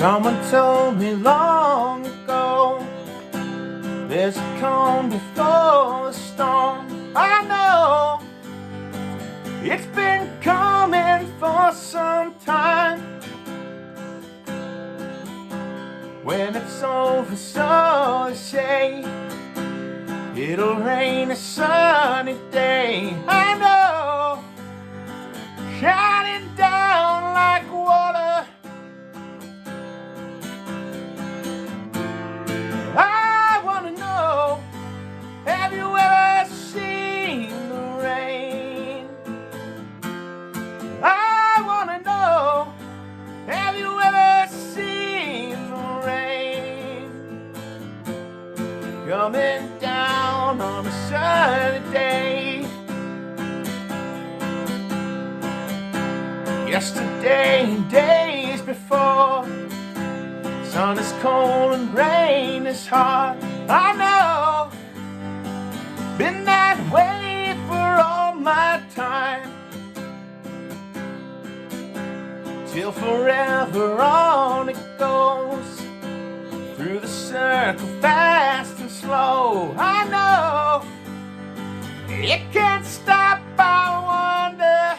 Someone told me long ago, there's a calm before a storm. I know it's been coming for some time. When it's over, so they say, it'll rain a sunny day. I know, shining down like water. I wanna know, have you ever seen the rain? I wanna know, have you ever seen the rain? Coming down on a sunny day. Yesterday and days before, sun is cold and rain is hard. I know, been that way for all my time. Till forever on it goes, through the circle fast and slow. I know, it can't stop, I wonder.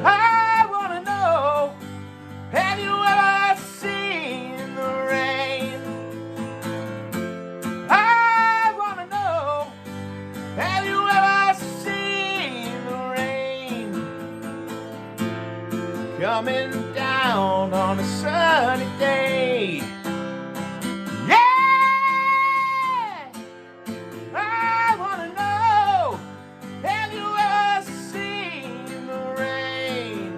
I wanna know, have you ever seen the rain? I wanna know, have you ever seen the rain? Coming down on a sunny day. Yeah! I wanna know, have you ever seen the rain?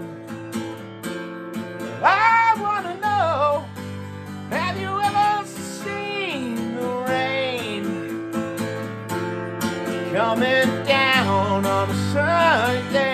I wanna know, have you ever seen the rain? Coming down on a sunny day.